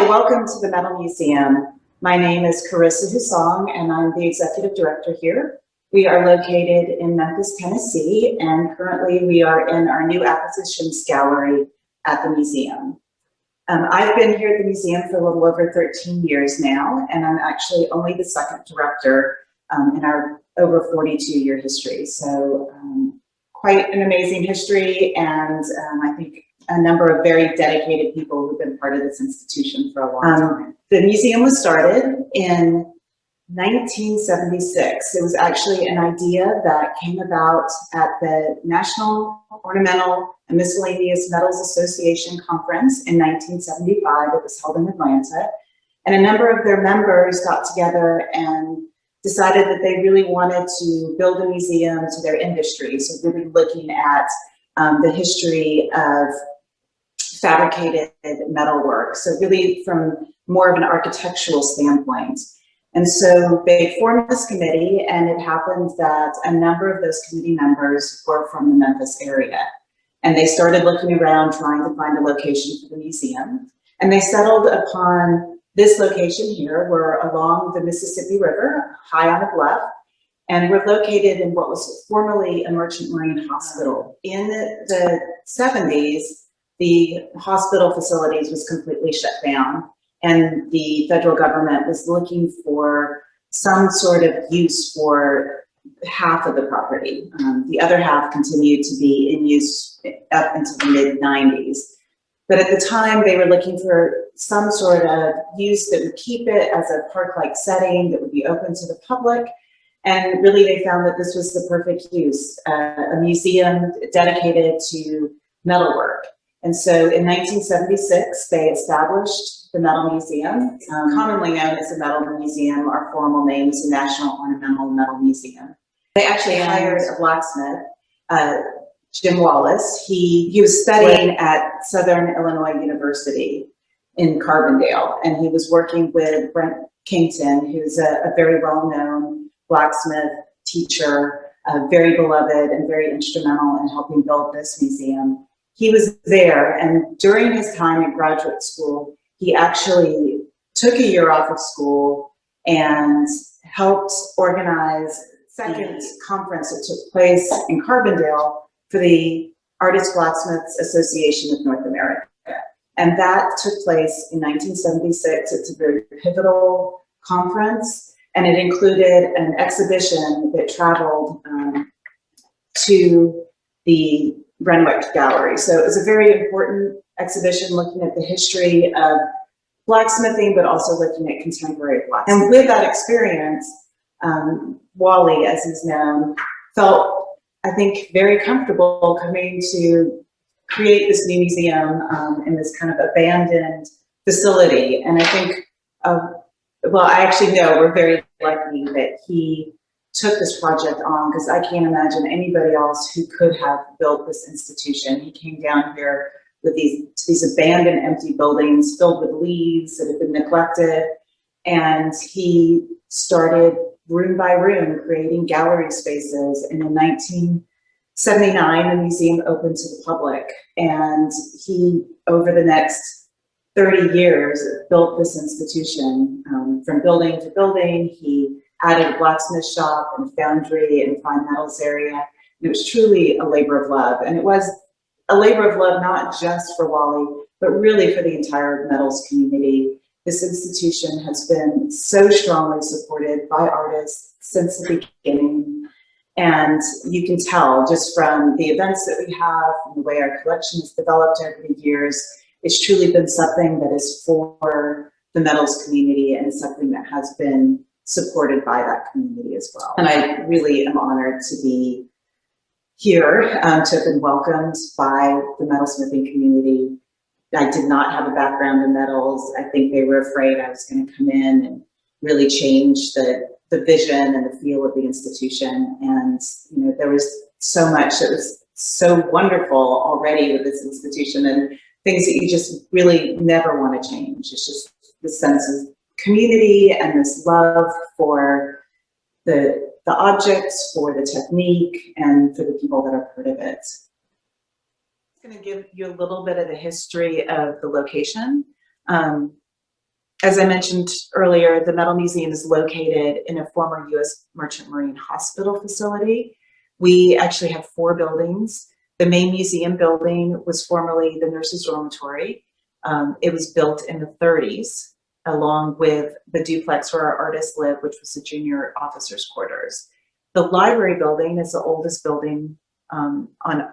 Hi, welcome to the Metal Museum. My name is Carissa Hussong, and I'm the executive director here. We are located in Memphis, Tennessee, and currently we are in our new acquisitions gallery at the museum. I've been here at the museum for a little over 13 years now, and I'm actually only the second director in our over 42-year history. So quite an amazing history, and I think a number of very dedicated people who've been part of this institution for a long time. The museum was started in 1976. It was actually an idea that came about at the National Ornamental and Miscellaneous Metals Association Conference in 1975. It was held in Atlanta. And a number of their members got together and decided that they really wanted to build a museum to their industry. So really looking at the history of fabricated metalwork. So really from more of an architectural standpoint. And so they formed this committee, and it happened that a number of those committee members were from the Memphis area. And they started looking around trying to find a location for the museum. And they settled upon this location here. We're along the Mississippi River, high on a bluff. And we're located in what was formerly a merchant marine hospital. In the 70s, the hospital facilities was completely shut down, and the federal government was looking for some sort of use for half of the property. The other half continued to be in use up into the mid-90s. But at the time, they were looking for some sort of use that would keep it as a park-like setting that would be open to the public. And really, they found that this was the perfect use, a museum dedicated to metalwork. And so in 1976, they established the Metal Museum, commonly known as the Metal Museum. Our formal name is the National Ornamental Metal Museum. They actually hired a blacksmith, Jim Wallace. He was studying at Southern Illinois University in Carbondale, and he was working with Brent Kington, who's a very well-known blacksmith teacher, very beloved and very instrumental in helping build this museum. He was there, and during his time in graduate school, he actually took a year off of school and helped organize the second conference that took place in Carbondale for the Artist Blacksmiths Association of North America. And that took place in 1976. It's a very pivotal conference, and it included an exhibition that traveled to the Renwick Gallery. So it was a very important exhibition looking at the history of blacksmithing, but also looking at contemporary blacksmithing. And with that experience, Wally, as he's known, felt, I think, very comfortable coming to create this new museum in this kind of abandoned facility. And I think, well, I actually know we're very lucky that he took this project on, because I can't imagine anybody else who could have built this institution. He came down here with these abandoned, empty buildings filled with leaves that had been neglected, and he started room by room creating gallery spaces. And in 1979, the museum opened to the public, and he, over the next 30 years, built this institution from building to building. He added a blacksmith shop and foundry and fine metals area. And it was truly a labor of love. And it was a labor of love not just for Wally, but really for the entire metals community. This institution has been so strongly supported by artists since the beginning. And you can tell just from the events that we have and the way our collection has developed over the years, it's truly been something that is for the metals community, and something that has been supported by that community as well. And I really am honored to be here, to have been welcomed by the metalsmithing community. I did not have a background in metals. I think they were afraid I was going to come in and really change the vision and the feel of the institution. And there was so much that was so wonderful already with this institution, and things that you just really never want to change. It's just the sense of community and this love for the objects, for the technique, and for the people that are part of it. I'm going to give you a little bit of the history of the location. As I mentioned earlier, the Metal Museum is located in a former U.S. Merchant Marine Hospital facility. We actually have 4 buildings. The main museum building was formerly the nurses' dormitory. It was built in the 30s, along with the duplex where our artists live, which was the junior officers' quarters. The library building is the oldest building on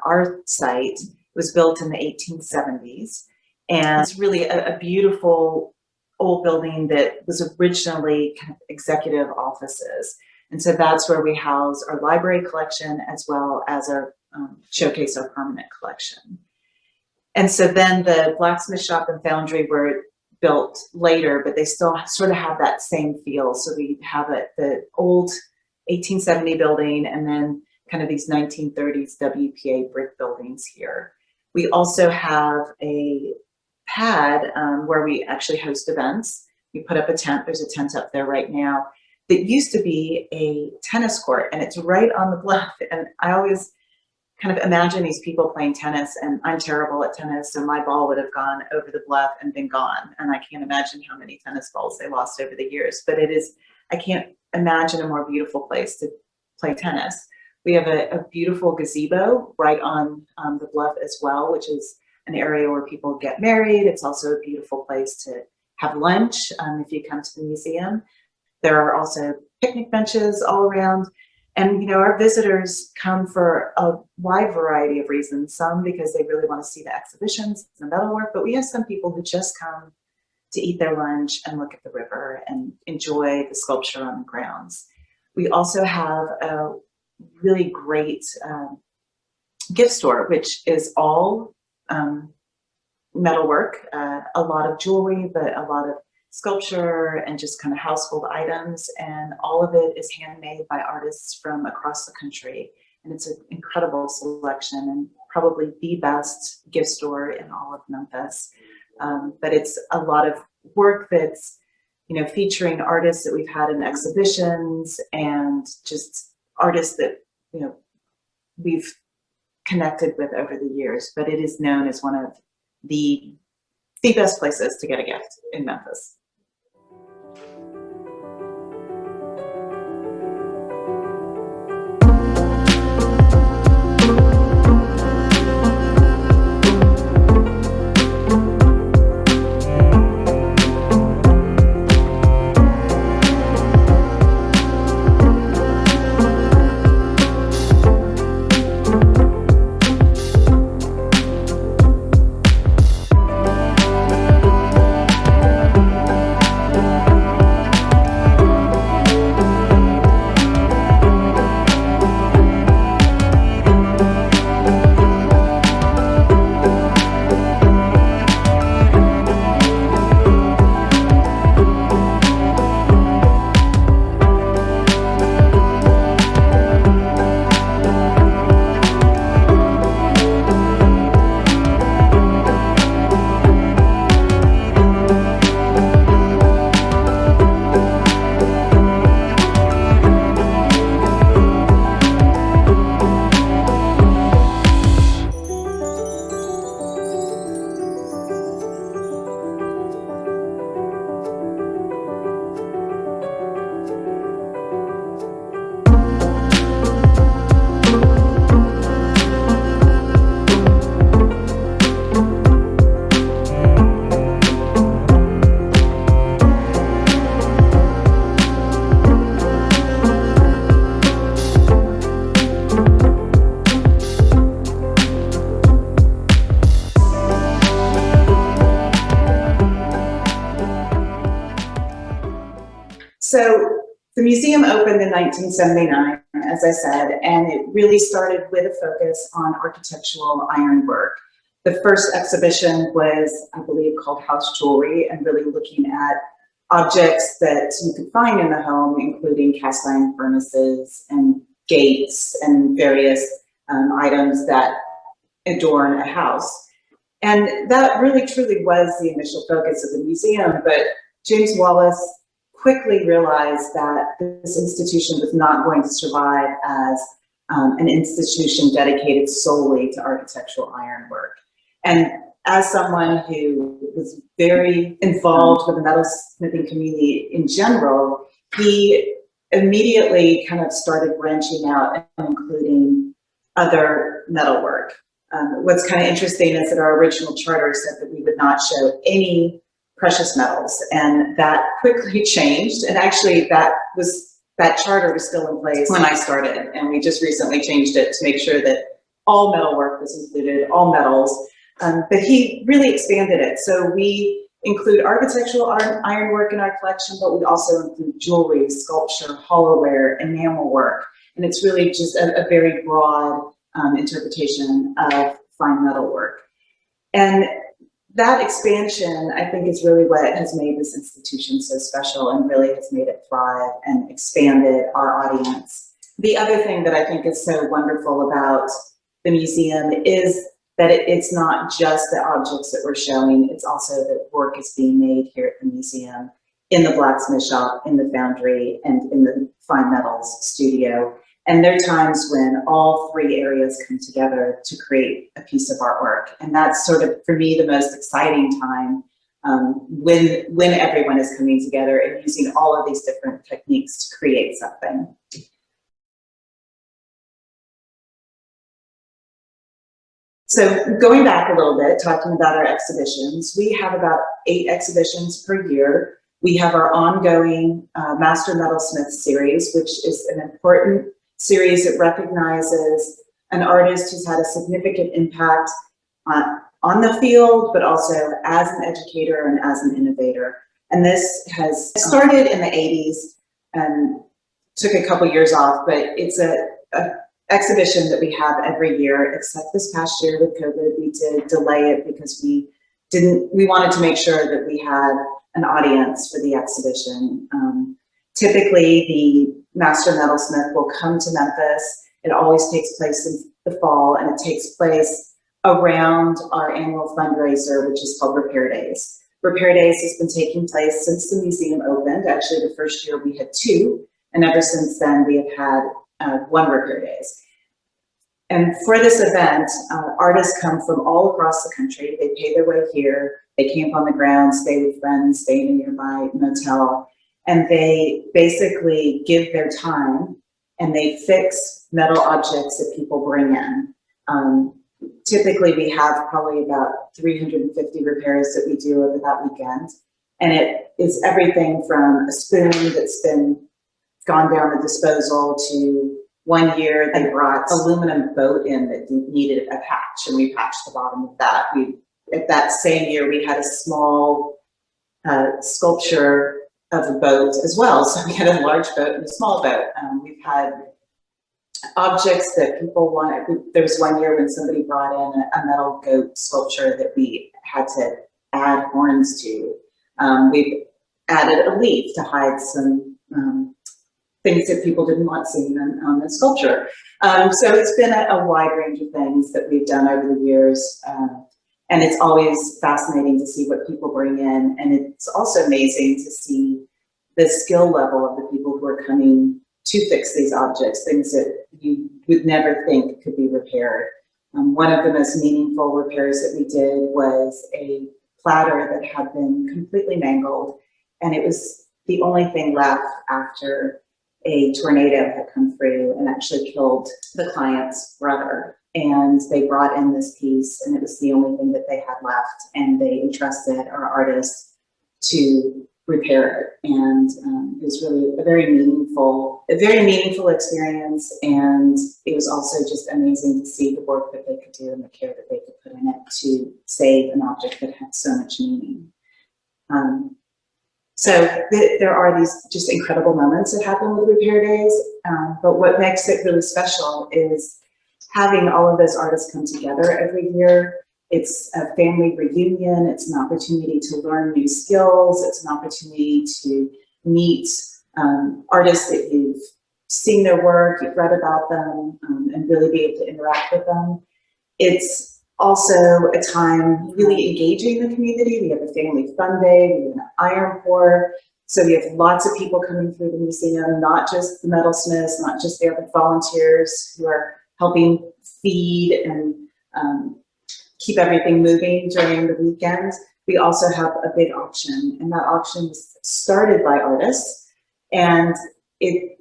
our site. It was built in the 1870s, and it's really a beautiful old building that was originally kind of executive offices. And so that's where we house our library collection as well as our showcase our permanent collection. And so then the blacksmith shop and foundry were built later, but they still sort of have that same feel. So we have the old 1870 building and then kind of these 1930s WPA brick buildings here. We also have a pad where we actually host events. We put up a tent. There's a tent up there right now that used to be a tennis court, and it's right on the bluff. And I always kind of imagine these people playing tennis, and I'm terrible at tennis, so my ball would have gone over the bluff and been gone. And I can't imagine how many tennis balls they lost over the years, but it is, I can't imagine a more beautiful place to play tennis. We have a beautiful gazebo right on the bluff as well, which is an area where people get married. It's also a beautiful place to have lunch if you come to the museum. There are also picnic benches all around. And, you know, our visitors come for a wide variety of reasons. Some because they really want to see the exhibitions, the metalwork, but we have some people who just come to eat their lunch and look at the river and enjoy the sculpture on the grounds. We also have a really great gift store, which is all metalwork, a lot of jewelry, but a lot of sculpture and just kind of household items. And all of it is handmade by artists from across the country. And it's an incredible selection and probably the best gift store in all of Memphis. But it's a lot of work that's, you know, featuring artists that we've had in exhibitions and just artists that, you know, we've connected with over the years. But it is known as one of the best places to get a gift in Memphis. So the museum opened in 1979, as I said, and it really started with a focus on architectural ironwork. The first exhibition was, I believe, called House Jewelry, and really looking at objects that you could find in the home, including cast iron furnaces and gates and various items that adorn a house. And that really truly was the initial focus of the museum, but James Wallace quickly realized that this institution was not going to survive as an institution dedicated solely to architectural ironwork. And as someone who was very involved with the metalsmithing community in general, he immediately kind of started branching out and including other metalwork. What's kind of interesting is that our original charter said that we would not show any precious metals, and that quickly changed. And actually, that charter was still in place when I started, and we just recently changed it to make sure that all metalwork was included, all metals. But he really expanded it. So we include architectural ironwork in our collection, but we also include jewelry, sculpture, hollowware, enamel work. And it's really just a very broad interpretation of fine metalwork. And that expansion, I think, is really what has made this institution so special and really has made it thrive and expanded our audience. The other thing that I think is so wonderful about the museum is that it's not just the objects that we're showing, it's also that work is being made here at the museum, in the blacksmith shop, in the foundry, and in the fine metals studio. And there are times when all three areas come together to create a piece of artwork. And that's sort of, for me, the most exciting time when everyone is coming together and using all of these different techniques to create something. So going back a little bit, talking about our exhibitions, we have about 8 exhibitions per year. We have our ongoing Master Metalsmith series, which is an important series that recognizes an artist who's had a significant impact on the field, but also as an educator and as an innovator. And this has started in the 80s and took a couple years off, but it's a exhibition that we have every year, except this past year with COVID, we did delay it because we wanted to make sure that we had an audience for the exhibition. Typically, the Master Metalsmith will come to Memphis. It always takes place in the fall, and it takes place around our annual fundraiser, which is called Repair Days. Repair Days has been taking place since the museum opened. Actually, the first year we had 2, and ever since then we have had 1 Repair Days. And for this event, artists come from all across the country. They pay their way here. They camp on the ground, stay with friends, stay in a nearby motel, and they basically give their time and they fix metal objects that people bring in. Typically, we have probably about 350 repairs that we do over that weekend. And it is everything from a spoon that's been gone down the disposal to one year they brought aluminum boat in that needed a patch, and we patched the bottom of that. At that same year, we had a small sculpture of a boat as well. So we had a large boat and a small boat. We've had objects that people wanted. There was one year when somebody brought in a metal goat sculpture that we had to add horns to. We've added a leaf to hide some things that people didn't want seen on the sculpture. So it's been a wide range of things that we've done over the years. And it's always fascinating to see what people bring in. And it's also amazing to see the skill level of the people who are coming to fix these objects, things that you would never think could be repaired. One of the most meaningful repairs that we did was a platter that had been completely mangled. And it was the only thing left after a tornado had come through and actually killed the client's brother. And they brought in this piece, and it was the only thing that they had left. And they entrusted our artists to repair it. And it was really a very meaningful experience. And it was also just amazing to see the work that they could do and the care that they could put in it to save an object that had so much meaning. So there are these just incredible moments that happen with Repair Days, but what makes it really special is having all of those artists come together every year. It's a family reunion. It's an opportunity to learn new skills. It's an opportunity to meet artists that you've seen their work, you've read about them, and really be able to interact with them. It's also a time really engaging the community. We have a family fun day, we have an iron pour. So we have lots of people coming through the museum, not just the metalsmiths, not just the other volunteers who are helping feed and keep everything moving during the weekend, we also have a big auction, and that auction was started by artists, and it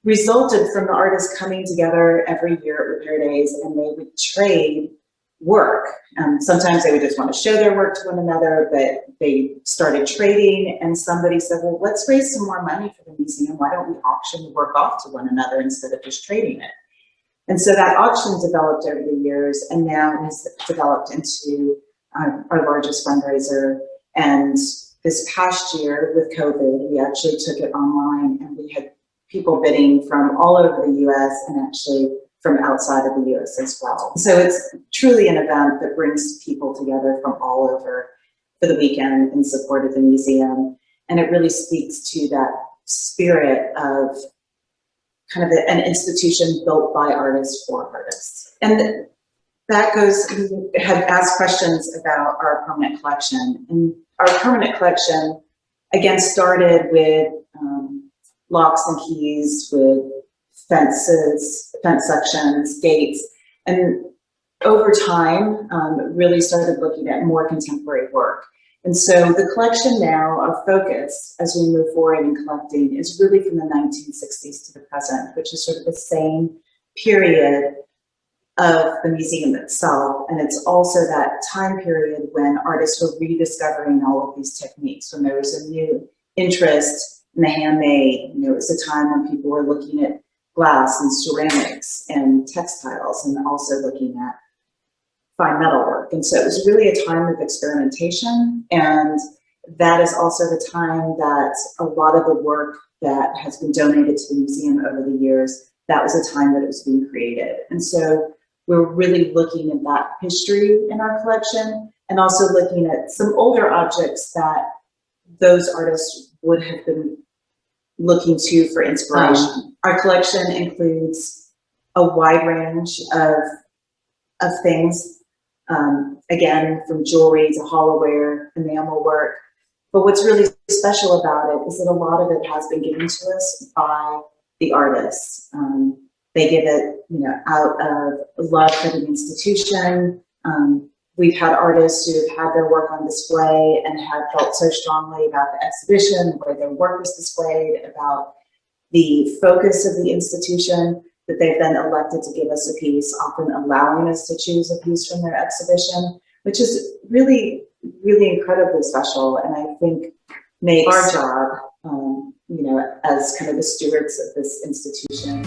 resulted from the artists coming together every year at Repair Days, and they would trade work. Sometimes they would just want to show their work to one another, but they started trading, and somebody said, well, let's raise some more money for the museum. Why don't we auction the work off to one another instead of just trading it? And so that auction developed over the years, and now has developed into our largest fundraiser. And this past year with COVID, we actually took it online, and we had people bidding from all over the US and actually from outside of the US as well. So it's truly an event that brings people together from all over for the weekend in support of the museum. And it really speaks to that spirit of kind of an institution built by artists for artists. And that goes, we had asked questions about our permanent collection. And our permanent collection, again, started with locks and keys, with fences, fence sections, gates, and over time, really started looking at more contemporary work. And so the collection now, our focus as we move forward in collecting, is really from the 1960s to the present, which is sort of the same period of the museum itself. And it's also that time period when artists were rediscovering all of these techniques, when there was a new interest in the handmade. You know, it was a time when people were looking at glass and ceramics and textiles, and also looking at fine metal work. And so it was really a time of experimentation, and that is also the time that a lot of the work that has been donated to the museum over the years, that was a time that it was being created. And so we're really looking at that history in our collection, and also looking at some older objects that those artists would have been looking to for inspiration. Our collection includes a wide range of things, again, from jewelry to hollowware, enamel work. But what's really special about it is that a lot of it has been given to us by the artists. They give it, you know, out of love for the institution. We've had artists who have had their work on display and have felt so strongly about the exhibition, where their work was displayed, about the focus of the institution, that they've been elected to give us a piece, often allowing us to choose a piece from their exhibition, which is really, really incredibly special. And I think makes our job, you know, as kind of the stewards of this institution.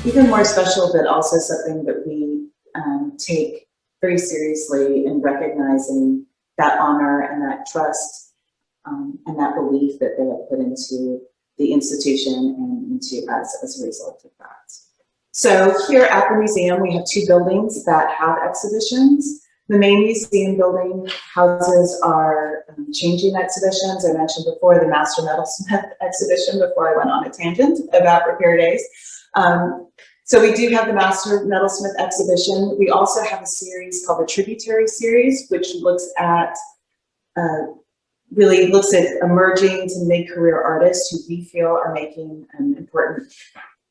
Even more special, but also something that we take very seriously in recognizing that honor and that trust and that belief that they have put into the institution and into us as a result of that. So here at the museum, we have two buildings that have exhibitions. The main museum building houses our changing exhibitions. I mentioned before the Master Metalsmith exhibition before I went on a tangent about Repair Days. So we do have the Master Metalsmith exhibition. We also have a series called the Tributary Series, which looks at, really looks at emerging to mid-career artists who we feel are making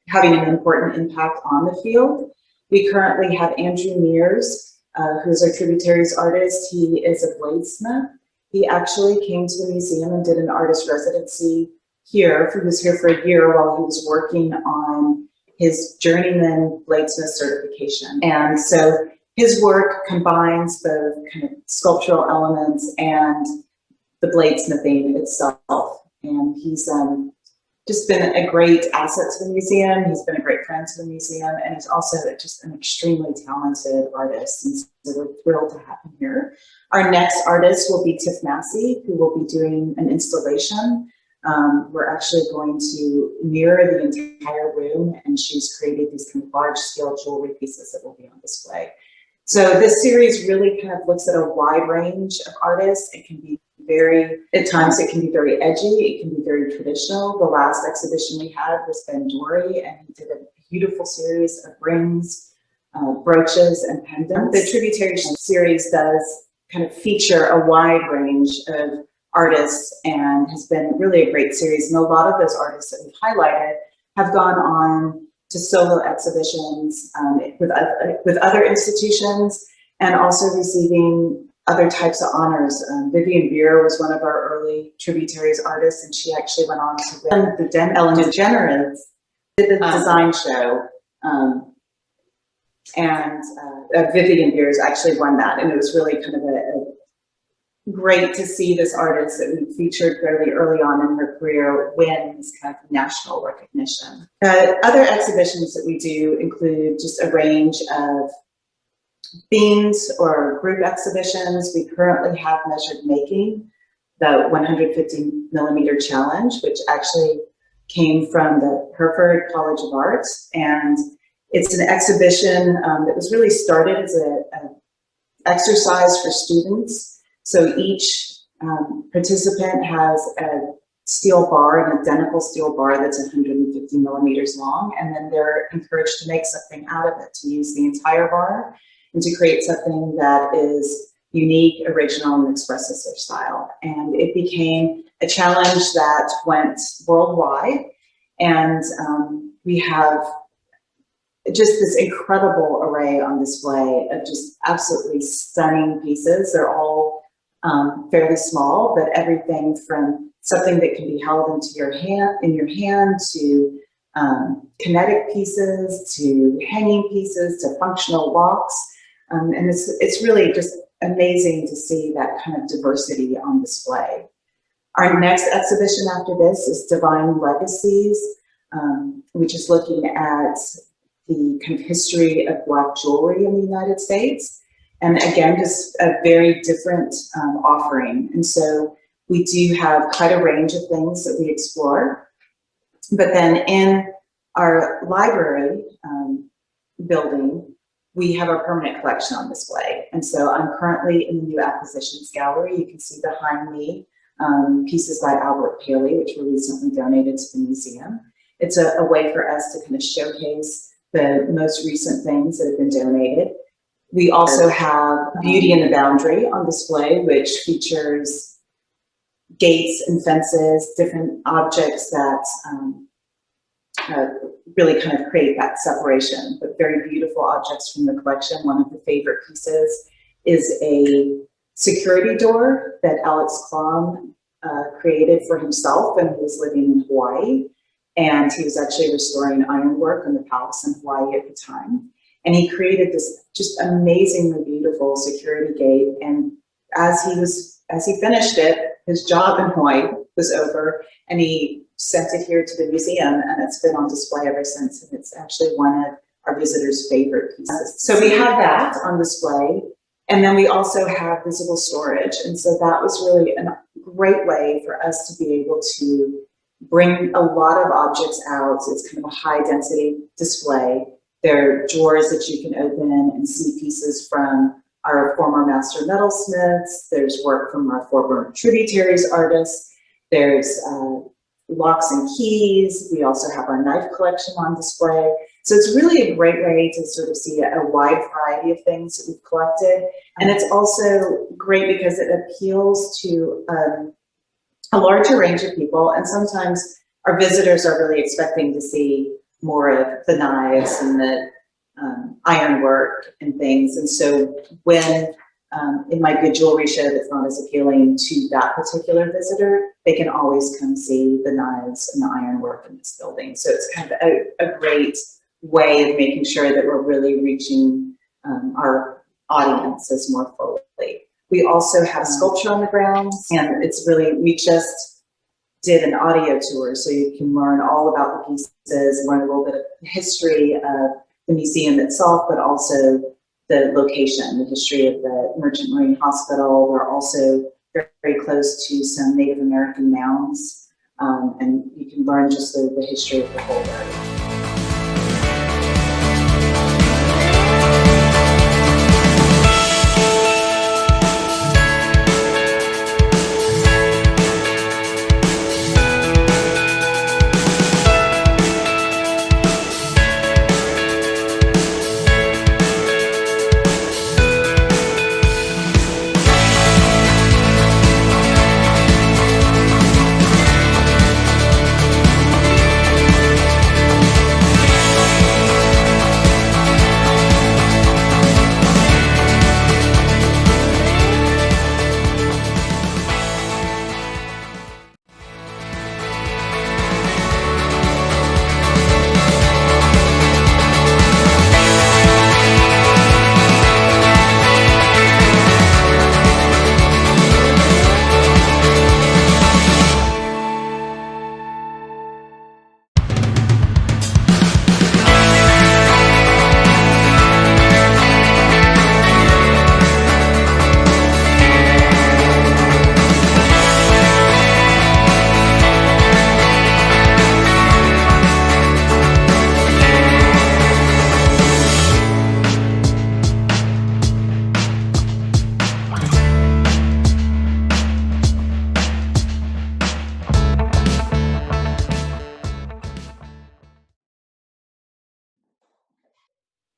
having an important impact on the field. We currently have Andrew Mears, who's our Tributaries artist. He is a bladesmith. He actually came to the museum and did an artist residency here. He was here for a year while he was working on his journeyman bladesmith certification. And so his work combines both kind of sculptural elements and the bladesmithing itself. And he's just been a great asset to the museum. He's been a great friend to the museum, and he's also just an extremely talented artist. And so we're thrilled to have him here. Our next artist will be Tiff Massey, who will be doing an installation we're actually going to mirror the entire room, and she's created these kind of large-scale jewelry pieces that will be on display. So this series really kind of looks at a wide range of artists. It can be at times it can be very edgy, it can be very traditional. The last exhibition we had was Ben Dory, and he did a beautiful series of rings, brooches, and pendants. The Tributary series does kind of feature a wide range of artists and has been really a great series. And a lot of those artists that we highlighted have gone on to solo exhibitions with other institutions, and also receiving other types of honors. Vivian Beer was one of our early Tributaries artists, and she actually went on to win the Ellen DeGeneres did the design show, and Vivian Beers actually won that, and it was really kind of a great to see this artist that we featured fairly early on in her career win this kind of national recognition. Other exhibitions that we do include just a range of themes or group exhibitions. We currently have Measured Making, the 150 millimeter challenge, which actually came from the Hereford College of Arts, and it's an exhibition that was really started as an exercise for students. So each participant has a steel bar, an identical steel bar that's 150 millimeters long, and then they're encouraged to make something out of it, to use the entire bar and to create something that is unique, original, and expresses their style. And it became a challenge that went worldwide, and we have just this incredible array on display of just absolutely stunning pieces. They're all fairly small, but everything from something that can be held into your hand to kinetic pieces, to hanging pieces, to functional blocks. And it's really just amazing to see that kind of diversity on display. Our next exhibition after this is Divine Legacies, which is looking at the kind of history of Black jewelry in the United States. And again, just a very different offering. And so we do have quite a range of things that we explore. But then in our library building, we have our permanent collection on display. And so I'm currently in the new acquisitions gallery. You can see behind me pieces by Albert Paley, which were recently donated to the museum. It's a way for us to kind of showcase the most recent things that have been donated. We also have Beauty in the Boundary on display, which features gates and fences, different objects that really kind of create that separation, but very beautiful objects from the collection. One of the favorite pieces is a security door that Alex Klom created for himself when he was living in Hawaii. And he was actually restoring ironwork in the palace in Hawaii at the time. And he created this just amazingly beautiful security gate. And as he finished it, his job in Hawaii was over, and he sent it here to the museum, and it's been on display ever since. And it's actually one of our visitors' favorite pieces. So we have that on display. And then we also have visible storage. And so that was really a great way for us to be able to bring a lot of objects out. It's kind of a high density display. There are drawers that you can open and see pieces from our former master metalsmiths. There's work from our former Tributaries artists. There's locks and keys. We also have our knife collection on display. So it's really a great way to sort of see a wide variety of things that we've collected. And it's also great because it appeals to a larger range of people. And sometimes our visitors are really expecting to see more of the knives and the ironwork and things. And so when in my good jewelry show that's not as appealing to that particular visitor, they can always come see the knives and the ironwork in this building. So it's kind of a great way of making sure that we're really reaching our audiences more fully. We also have sculpture on the grounds, and it's really, we just did an audio tour, so you can learn all about the pieces, learn a little bit of the history of the museum itself, but also the location, the history of the Merchant Marine Hospital. We're also very, very close to some Native American mounds and you can learn just the history of the whole area.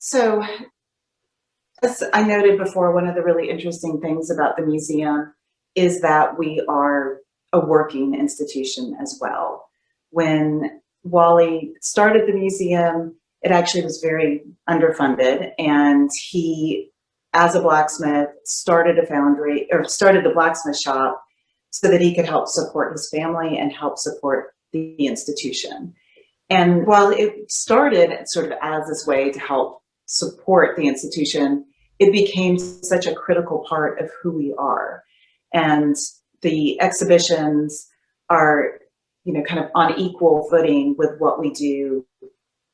So, as I noted before, one of the really interesting things about the museum is that we are a working institution as well. When Wally started the museum, it actually was very underfunded, and he, as a blacksmith, started a foundry, or started the blacksmith shop so that he could help support his family and help support the institution. And while it started sort of as this way to help support the institution, it became such a critical part of who we are. And the exhibitions are, kind of on equal footing with what we do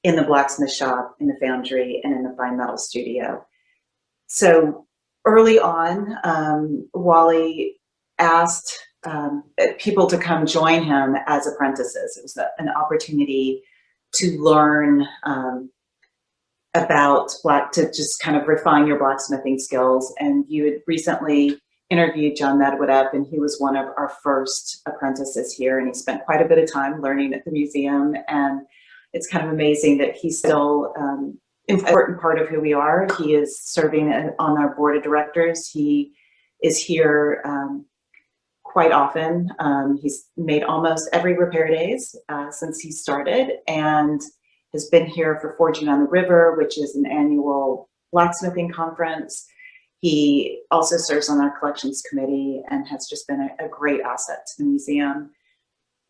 in the blacksmith shop, in the foundry, and in the fine metal studio. So early on, Wally asked people to come join him as apprentices. It was an opportunity to learn to just kind of refine your blacksmithing skills. And you had recently interviewed John Medwood, and he was one of our first apprentices here, and he spent quite a bit of time learning at the museum. And it's kind of amazing that he's still an important part of who we are. He is serving on our board of directors. He is here quite often. He's made almost every repair days since he started, and has been here for Forging on the River, which is an annual blacksmithing conference. He also serves on our collections committee and has just been a great asset to the museum.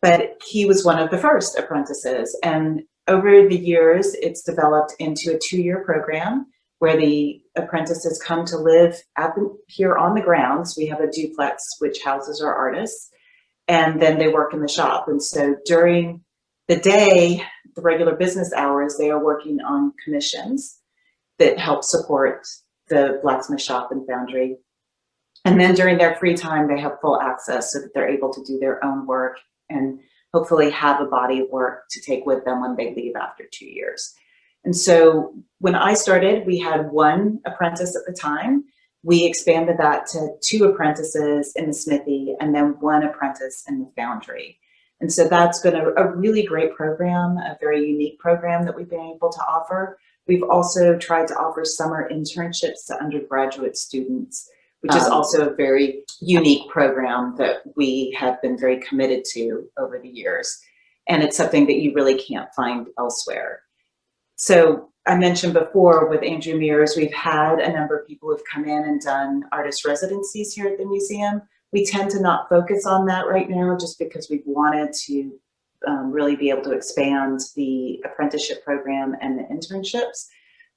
But he was one of the first apprentices, and over the years, it's developed into a 2-year program where the apprentices come to live here on the grounds. We have a duplex which houses our artists, and then they work in the shop. And so during the day, the regular business hours, they are working on commissions that help support the blacksmith shop and foundry. And then during their free time, they have full access so that they're able to do their own work and hopefully have a body of work to take with them when they leave after 2 years. And so when I started, we had 1 apprentice at the time. We expanded that to 2 apprentices in the smithy and then 1 apprentice in the foundry. And so that's been a really great program, a very unique program that we've been able to offer. We've also tried to offer summer internships to undergraduate students, which is also a very unique program that we have been very committed to over the years. And it's something that you really can't find elsewhere. So I mentioned before with Andrew Mears, we've had a number of people who've come in and done artist residencies here at the museum. We tend to not focus on that right now just because we've wanted to really be able to expand the apprenticeship program and the internships.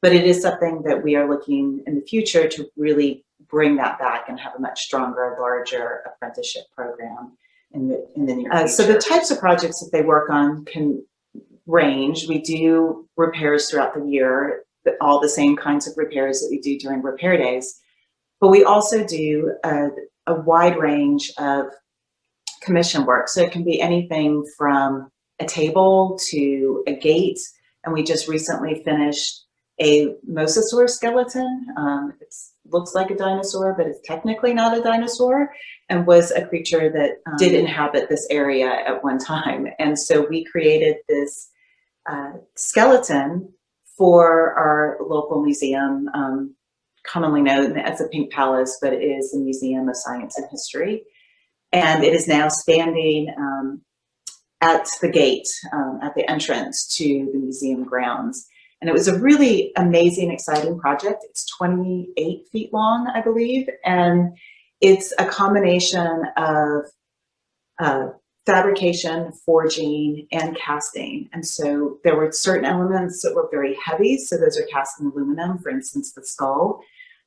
But it is something that we are looking in the future to really bring that back and have a much stronger, larger apprenticeship program in the near future. So the types of projects that they work on can range. We do repairs throughout the year, all the same kinds of repairs that we do during repair days. But we also do a wide range of commission work. So it can be anything from a table to a gate. And we just recently finished a mosasaur skeleton. It looks like a dinosaur, but it's technically not a dinosaur, and was a creature that did inhabit this area at one time. And so we created this skeleton for our local museum, commonly known as the Pink Palace, but it is a museum of science and history. And it is now standing at the gate, at the entrance to the museum grounds. And it was a really amazing, exciting project. It's 28 feet long, I believe. And it's a combination of fabrication, forging, and casting. And so there were certain elements that were very heavy. So those are cast in aluminum, for instance, the skull,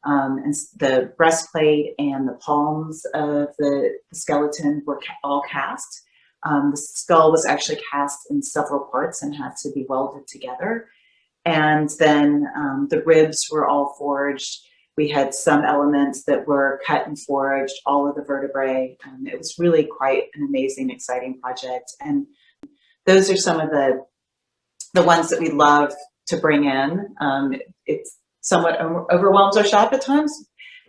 and the breastplate and the palms of the skeleton were all cast. The skull was actually cast in several parts and had to be welded together. And then the ribs were all forged. We had some elements that were cut and forged, all of the vertebrae. It was really quite an amazing, exciting project. And those are some of the ones that we love to bring in. It somewhat overwhelms our shop at times.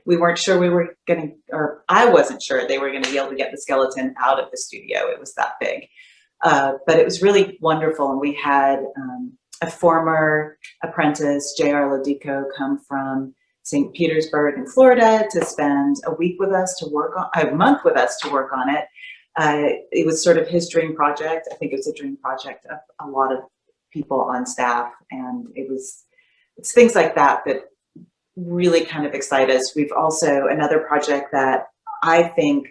We weren't sure we were going to, or I wasn't sure they were going to be able to get the skeleton out of the studio. It was that big. But it was really wonderful. And we had a former apprentice, J.R. Lodico, come from St. Petersburg in Florida to spend a month with us to work on it. It was sort of his dream project. I think it was a dream project of a lot of people on staff. And it's things like that that really kind of excite us. We've also, another project that I think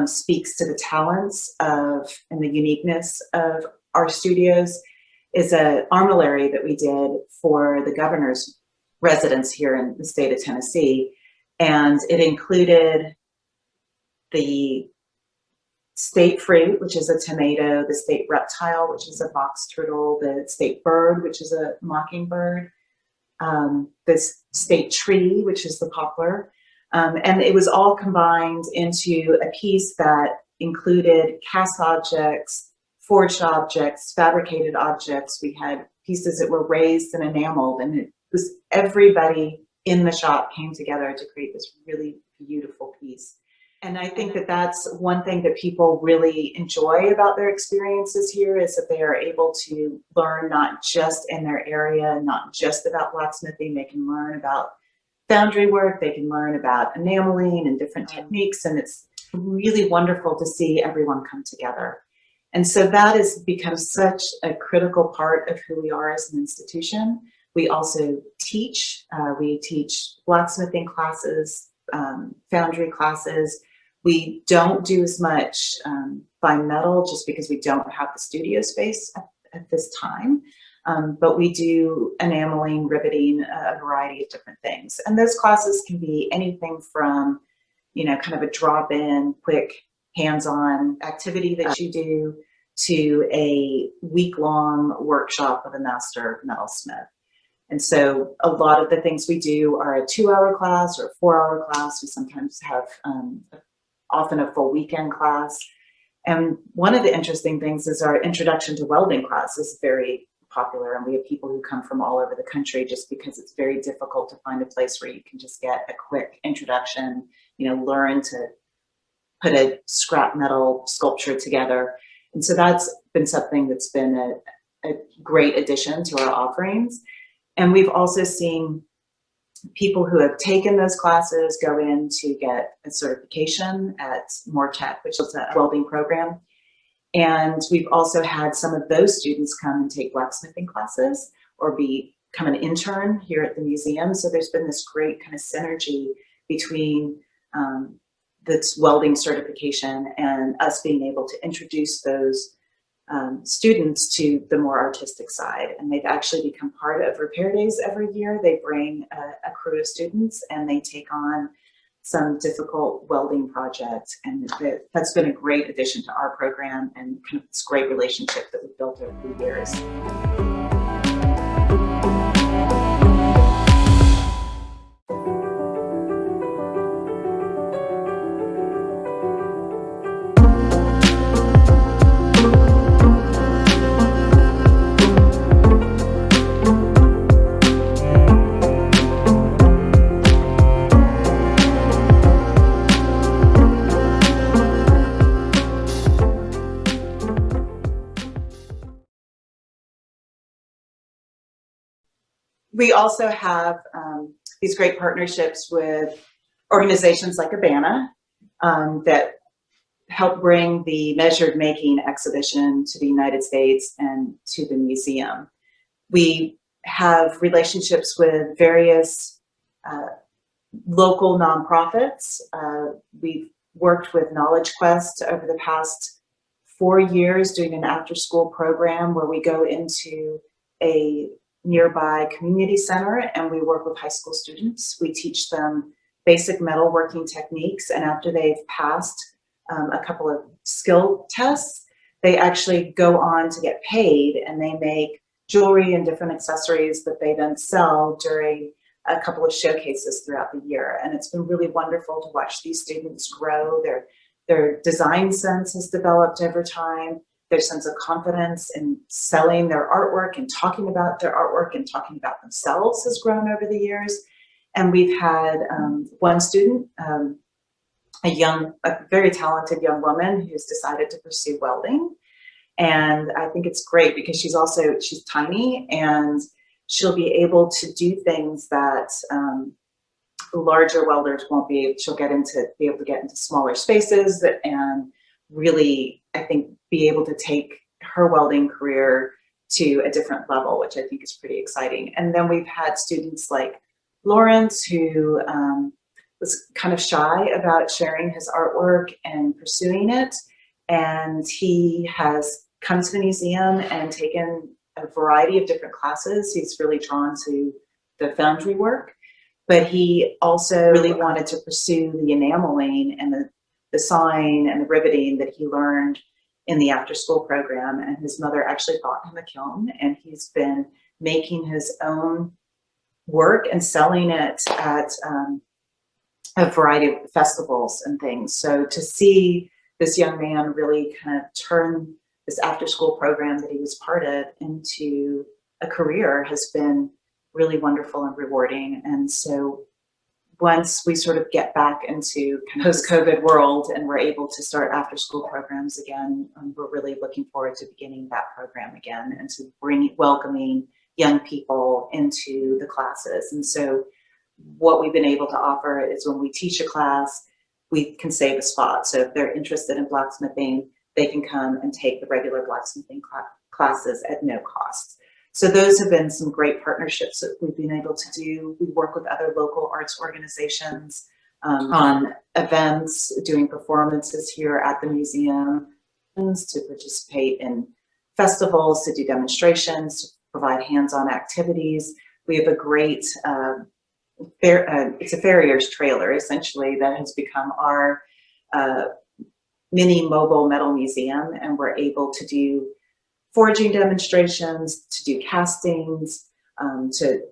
speaks to the talents of and the uniqueness of our studios is an armillary that we did for the governor's residence here in the state of Tennessee. And it included the state fruit, which is a tomato, the state reptile, which is a box turtle, the state bird, which is a mockingbird, the state tree, which is the poplar. And it was all combined into a piece that included cast objects, forged objects, fabricated objects. We had pieces that were raised and enameled, and it was everybody in the shop came together to create this really beautiful piece. And I think that that's one thing that people really enjoy about their experiences here, is that they are able to learn not just in their area, not just about blacksmithing. They can learn about foundry work, they can learn about enameling and different techniques, and it's really wonderful to see everyone come together. And so that has become such a critical part of who we are as an institution. We also teach. We teach blacksmithing classes, foundry classes. We don't do as much fine metal just because we don't have the studio space at this time. But we do enameling, riveting, a variety of different things. And those classes can be anything from, kind of a drop-in, quick, hands-on activity that you do to a week-long workshop with a master metalsmith. And so a lot of the things we do are a 2-hour class or a 4-hour class. We sometimes have often a full weekend class. And one of the interesting things is our introduction to welding class is very popular. And we have people who come from all over the country just because it's very difficult to find a place where you can just get a quick introduction, learn to put a scrap metal sculpture together. And so that's been something that's been a great addition to our offerings. And we've also seen people who have taken those classes go in to get a certification at MoreTech, which is a welding program. And we've also had some of those students come and take blacksmithing classes or become an intern here at the museum. So there's been this great kind of synergy between this welding certification and us being able to introduce those students to the more artistic side. And they've actually become part of Repair Days every year. They bring a crew of students and they take on some difficult welding projects. And that's been a great addition to our program and kind of this great relationship that we've built over the years. We also have these great partnerships with organizations like Abana that help bring the Measured Making exhibition to the United States and to the museum. We have relationships with various local nonprofits. We've worked with Knowledge Quest over the past 4 years doing an after-school program where we go into a nearby community center and we work with high school students. We teach them basic metalworking techniques, and after they've passed a couple of skill tests, they actually go on to get paid, and they make jewelry and different accessories that they then sell during a couple of showcases throughout the year. And it's been really wonderful to watch these students grow. Their design sense has developed over time. Their sense of confidence in selling their artwork and talking about their artwork and talking about themselves has grown over the years. And we've had one student, a very talented young woman who's decided to pursue welding. And I think it's great because she's tiny and she'll be able to do things that larger welders won't be. She'll be able to get into smaller spaces and really, I think, be able to take her welding career to a different level, which I think is pretty exciting. And then we've had students like Lawrence, who was kind of shy about sharing his artwork and pursuing it. And he has come to the museum and taken a variety of different classes. He's really drawn to the foundry work, but he also really wanted to pursue the enameling and the sawing and the riveting that he learned in the after school program. And his mother actually bought him a kiln, and he's been making his own work and selling it at a variety of festivals and things. So to see this young man really kind of turn this after school program that he was part of into a career has been really wonderful and rewarding. And so once we sort of get back into kind of post-COVID world and we're able to start after school programs again, we're really looking forward to beginning that program again and to welcoming young people into the classes. And so what we've been able to offer is when we teach a class, we can save a spot. So if they're interested in blacksmithing, they can come and take the regular blacksmithing classes at no cost. So those have been some great partnerships that we've been able to do. We work with other local arts organizations on events, doing performances here at the museum, to participate in festivals, to do demonstrations, to provide hands-on activities. We have a great, it's a farrier's trailer, essentially, that has become our mini mobile metal museum, and we're able to do forging demonstrations, to do castings, to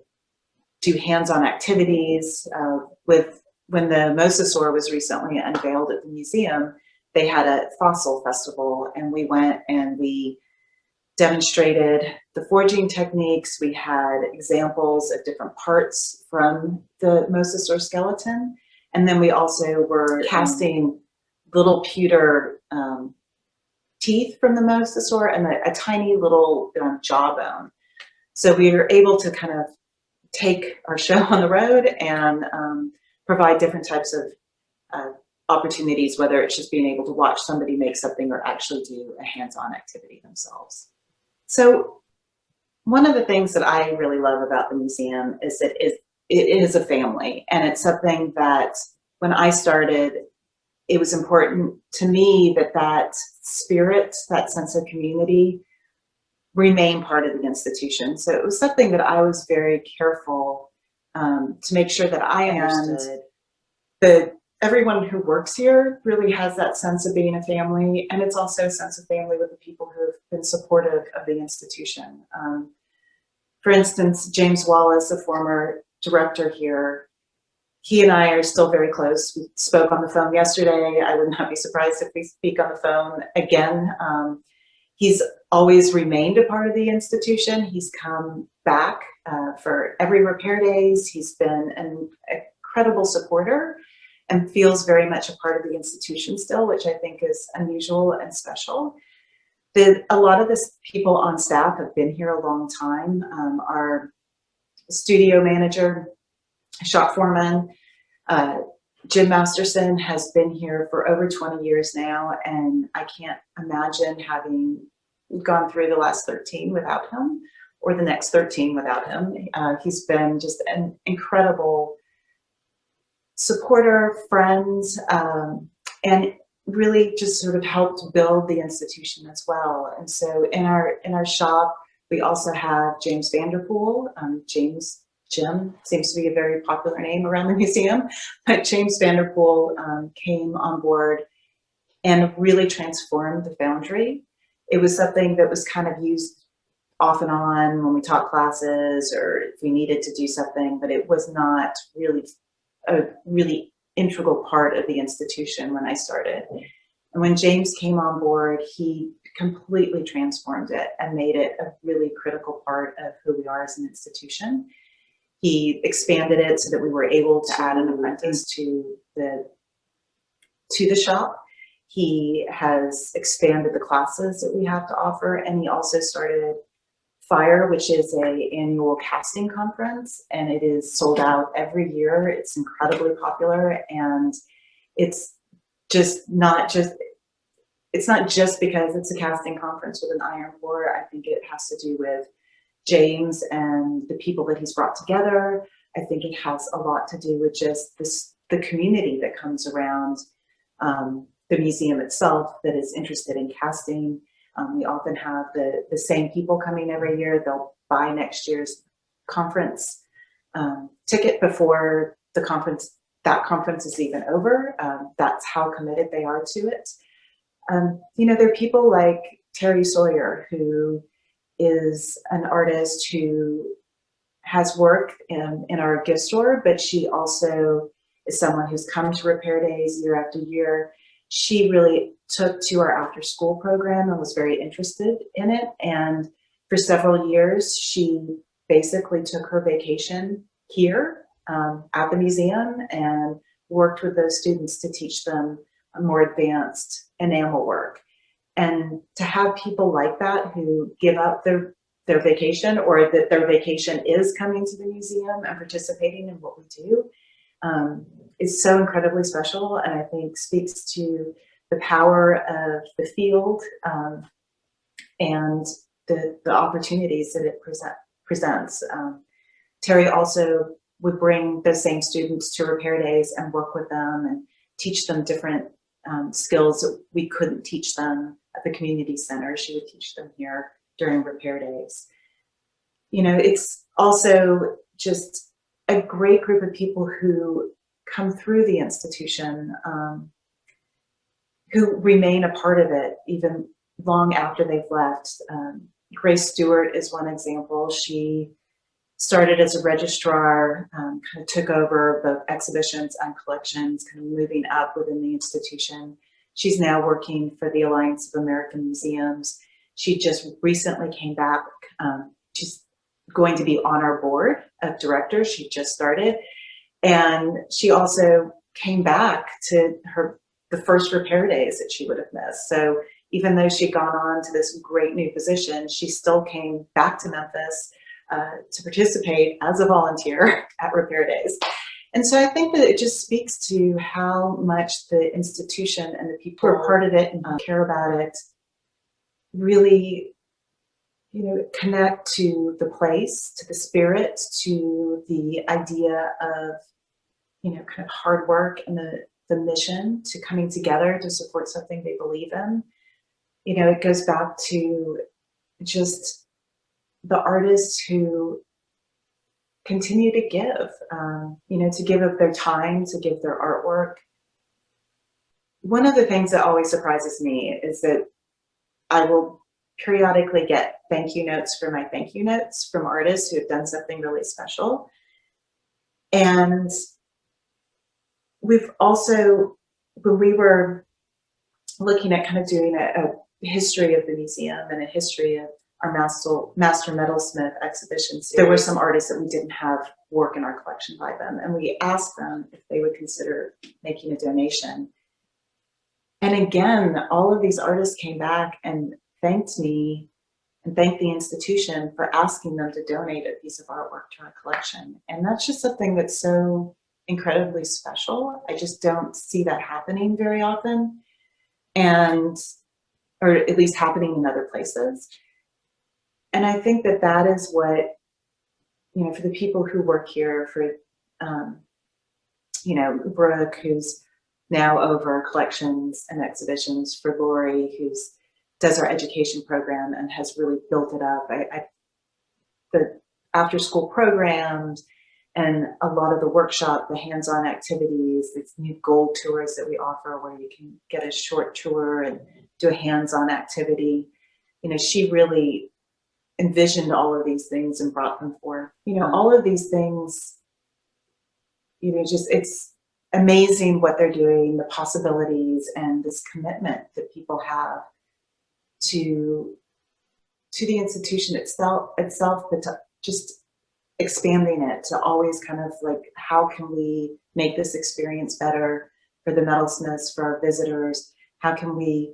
do hands-on activities. When the mosasaur was recently unveiled at the museum, they had a fossil festival, and we went and we demonstrated the forging techniques. We had examples of different parts from the mosasaur skeleton, and then we also were casting little pewter teeth from the mosasaur and a tiny little jawbone. So we were able to kind of take our show on the road and provide different types of opportunities, whether it's just being able to watch somebody make something or actually do a hands-on activity themselves. So one of the things that I really love about the museum is that it is a family, and it's something that when I started, it was important to me that that spirit, that sense of community, remain part of the institution. So it was something that I was very careful to make sure that I understood that everyone who works here really has that sense of being a family, and it's also a sense of family with the people who have been supportive of the institution. For instance, James Wallace, a former director here, he and I are still very close. We spoke on the phone yesterday. I would not be surprised if we speak on the phone again. He's always remained a part of the institution. He's come back for every repair days. He's been an incredible supporter and feels very much a part of the institution still, which I think is unusual and special. A lot of the people on staff have been here a long time. Our studio manager, shop foreman. Jim Masterson has been here for over 20 years now, and I can't imagine having gone through the last 13 without him, or the next 13 without him. He's been just an incredible supporter, friend, and really just sort of helped build the institution as well. And so in our shop, we also have James Vanderpool. Jim seems to be a very popular name around the museum, but James Vanderpool came on board and really transformed the foundry. It was something that was kind of used off and on when we taught classes or if we needed to do something, but it was not really a really integral part of the institution when I started. And when James came on board, he completely transformed it and made it a really critical part of who we are as an institution. He expanded it so that we were able to add an apprentice to the shop. He has expanded the classes that we have to offer, and he also started FIRE, which is an annual casting conference, and it is sold out every year. It's incredibly popular, and it's not just because it's a casting conference with an iron floor. I think it has to do with James and the people that he's brought together. I think it has a lot to do with just the community that comes around the museum itself that is interested in casting. We often have the same people coming every year. They'll buy next year's conference ticket before that conference is even over. That's how committed they are to it. There are people like Terry Sawyer, who is an artist who has work in our gift store, but she also is someone who's come to Repair Days year after year. She really took to our after school program and was very interested in it. And for several years, she basically took her vacation here at the museum and worked with those students to teach them a more advanced enamel work. And to have people like that who give up their vacation, or that their vacation is coming to the museum and participating in what we do, is so incredibly special, and I think speaks to the power of the field and the opportunities that it presents. Terry also would bring those same students to Repair Days and work with them and teach them different skills that we couldn't teach them at the community center. She would teach them here during Repair Days. It's also just a great group of people who come through the institution, who remain a part of it even long after they've left. Grace Stewart is one example. She started as a registrar, kind of took over both exhibitions and collections, kind of moving up within the institution. She's now working for the Alliance of American Museums. She just recently came back. She's going to be on our board of directors. She just started. And she also came back to the first Repair Days that she would have missed. So even though she'd gone on to this great new position, she still came back to Memphis to participate as a volunteer at Repair Days. And so I think that it just speaks to how much the institution and the people who are part of it and care about it really, connect to the place, to the spirit, to the idea of, kind of hard work and the mission to coming together to support something they believe in. It goes back to just the artists who continue to give, to give up their time, to give their artwork. One of the things that always surprises me is that I will periodically get thank you notes for my thank you notes from artists who have done something really special. And we've also, when we were looking at kind of doing a history of the museum and a history of our Master Metalsmith exhibition series, there were some artists that we didn't have work in our collection by them, and we asked them if they would consider making a donation. And again, all of these artists came back and thanked me and thank the institution for asking them to donate a piece of artwork to our collection. And that's just something that's so incredibly special. I just don't see that happening very often, and or at least happening in other places. And I think that that is what, you know, for the people who work here, for you know, Brooke, who's now over collections and exhibitions, for Lori, who's does our education program and has really built it up. The after school programs and a lot of the workshop, the hands-on activities, these new gold tours that we offer where you can get a short tour and do a hands-on activity. You know, she really envisioned all of these things and brought them forth. You know, all of these things, you know, just it's amazing what they're doing, the possibilities and this commitment that people have to the institution itself, but to just expanding it, to always kind of like, how can we make this experience better for the metalsmiths, for our visitors? How can we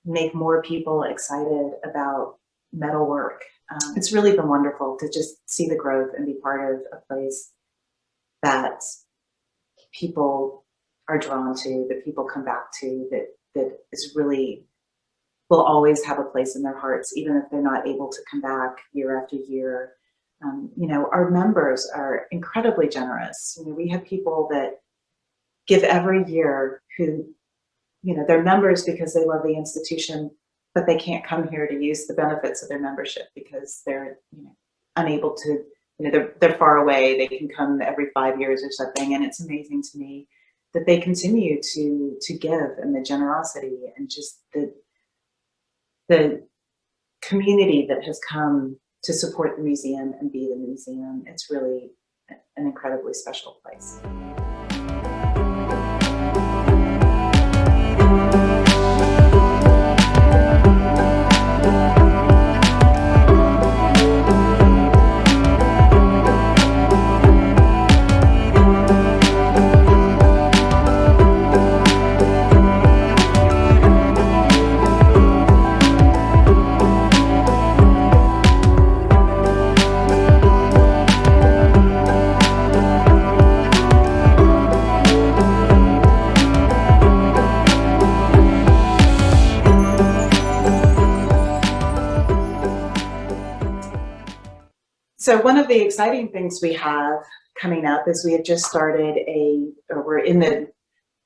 make more people excited about metalwork? It's really been wonderful to just see the growth and be part of a place that people are drawn to, that people come back to, that is really will always have a place in their hearts, even if they're not able to come back year after year. You know, our members are incredibly generous. You know, we have people that give every year who, you know, they're members because they love the institution, but they can't come here to use the benefits of their membership because they're, you know, unable to, you know, they're far away. They can come every 5 years or something. And it's amazing to me that they continue to give, and the generosity and just the community that has come to support the museum and be the museum. It's really an incredibly special place. So one of the exciting things we have coming up is we have just started we're in the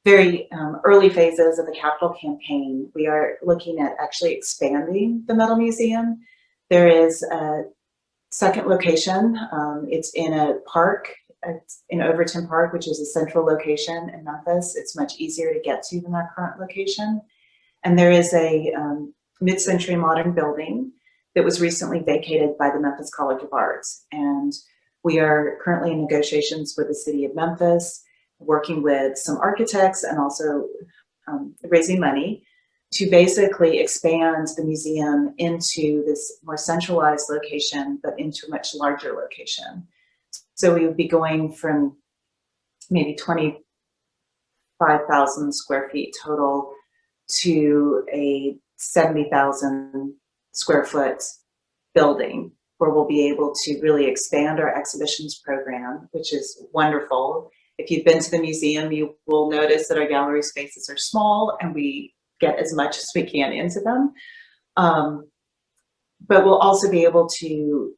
very early phases of the capital campaign. We are looking at actually expanding the Metal Museum. There is a second location. It's in a park. It's in Overton Park, which is a central location in Memphis. It's much easier to get to than our current location. And there is a mid-century modern building that was recently vacated by the Memphis College of Arts. And we are currently in negotiations with the city of Memphis, working with some architects and also raising money to basically expand the museum into this more centralized location, but into a much larger location. So we would be going from maybe 25,000 square feet total to a 70,000 square foot building, where we'll be able to really expand our exhibitions program, which is wonderful. If you've been to the museum, you will notice that our gallery spaces are small and we get as much as we can into them. But we'll also be able to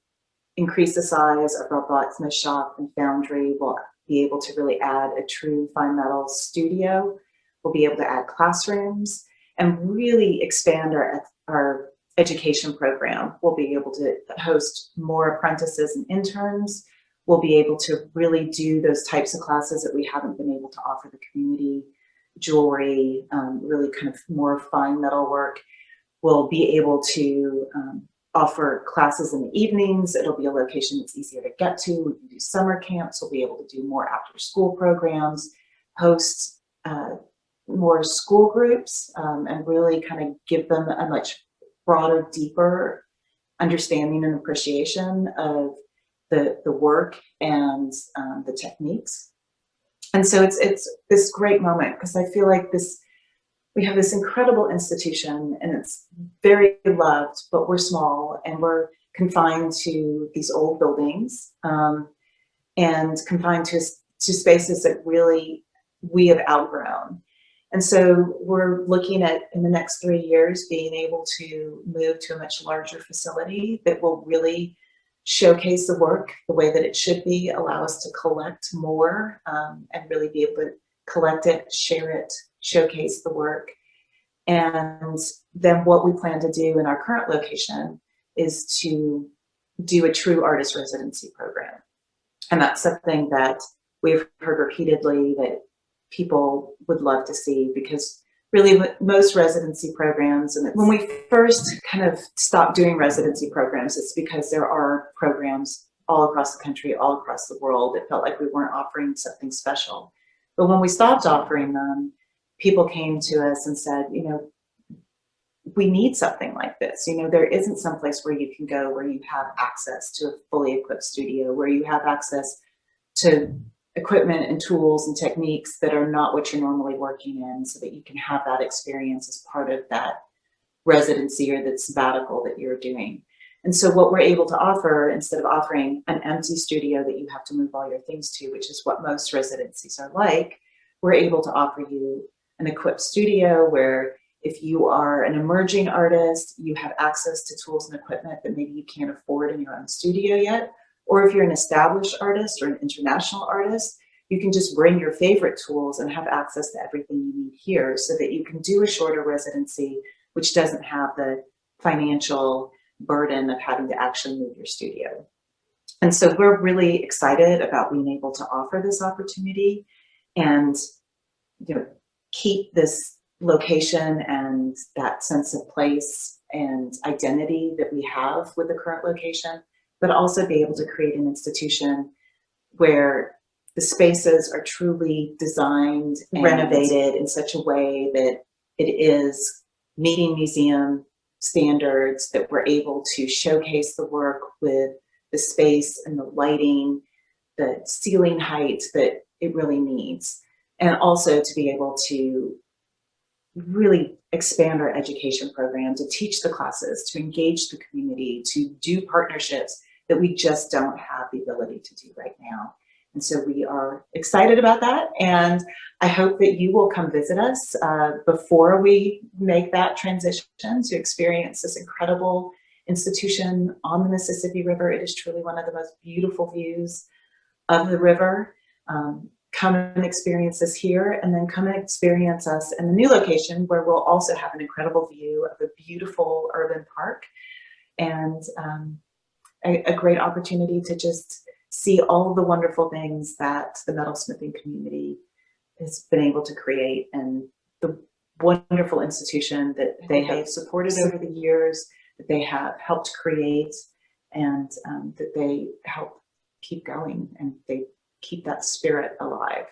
increase the size of our blacksmith shop and foundry. We'll be able to really add a true fine metal studio. We'll be able to add classrooms and really expand our education program. We'll be able to host more apprentices and interns. We'll be able to really do those types of classes that we haven't been able to offer the community, jewelry, really kind of more fine metal work. We'll be able to offer classes in the evenings. It'll be a location that's easier to get to. We can do summer camps. We'll be able to do more after school programs, host more school groups, and really kind of give them a much broader, deeper understanding and appreciation of the work and the techniques. And so it's this great moment, because I feel like this we have this incredible institution, and it's very loved, but we're small and we're confined to these old buildings, and confined to spaces that really we have outgrown. And so we're looking at, in the next 3 years, being able to move to a much larger facility that will really showcase the work the way that it should be, allow us to collect more, and really be able to collect it, share it, showcase the work. And then what we plan to do in our current location is to do a true artist residency program. And that's something that we've heard repeatedly that people would love to see, because really most residency programs, and when we first kind of stopped doing residency programs, it's because there are programs all across the country, all across the world. It felt like we weren't offering something special. But when we stopped offering them, people came to us and said, you know, we need something like this. You know, there isn't some place where you can go where you have access to a fully equipped studio, where you have access to equipment and tools and techniques that are not what you're normally working in, so that you can have that experience as part of that residency or that sabbatical that you're doing. And so what we're able to offer, instead of offering an empty studio that you have to move all your things to, which is what most residencies are like, we're able to offer you an equipped studio where if you are an emerging artist, you have access to tools and equipment that maybe you can't afford in your own studio yet. Or if you're an established artist or an international artist, you can just bring your favorite tools and have access to everything you need here, so that you can do a shorter residency, which doesn't have the financial burden of having to actually move your studio. And so we're really excited about being able to offer this opportunity and, you know, keep this location and that sense of place and identity that we have with the current location, but also be able to create an institution where the spaces are truly designed and renovated in such a way that it is meeting museum standards, that we're able to showcase the work with the space and the lighting, the ceiling height that it really needs. And also to be able to really expand our education program, to teach the classes, to engage the community, to do partnerships that we just don't have the ability to do right now. And so we are excited about that. And I hope that you will come visit us before we make that transition to experience this incredible institution on the Mississippi River. It is truly one of the most beautiful views of the river. Come and experience us here, and then come and experience us in the new location, where we'll also have an incredible view of a beautiful urban park, and a great opportunity to just see all of the wonderful things that the metalsmithing community has been able to create, and the wonderful institution that they have supported over the years, that they have helped create, and that they help keep going, and they keep that spirit alive.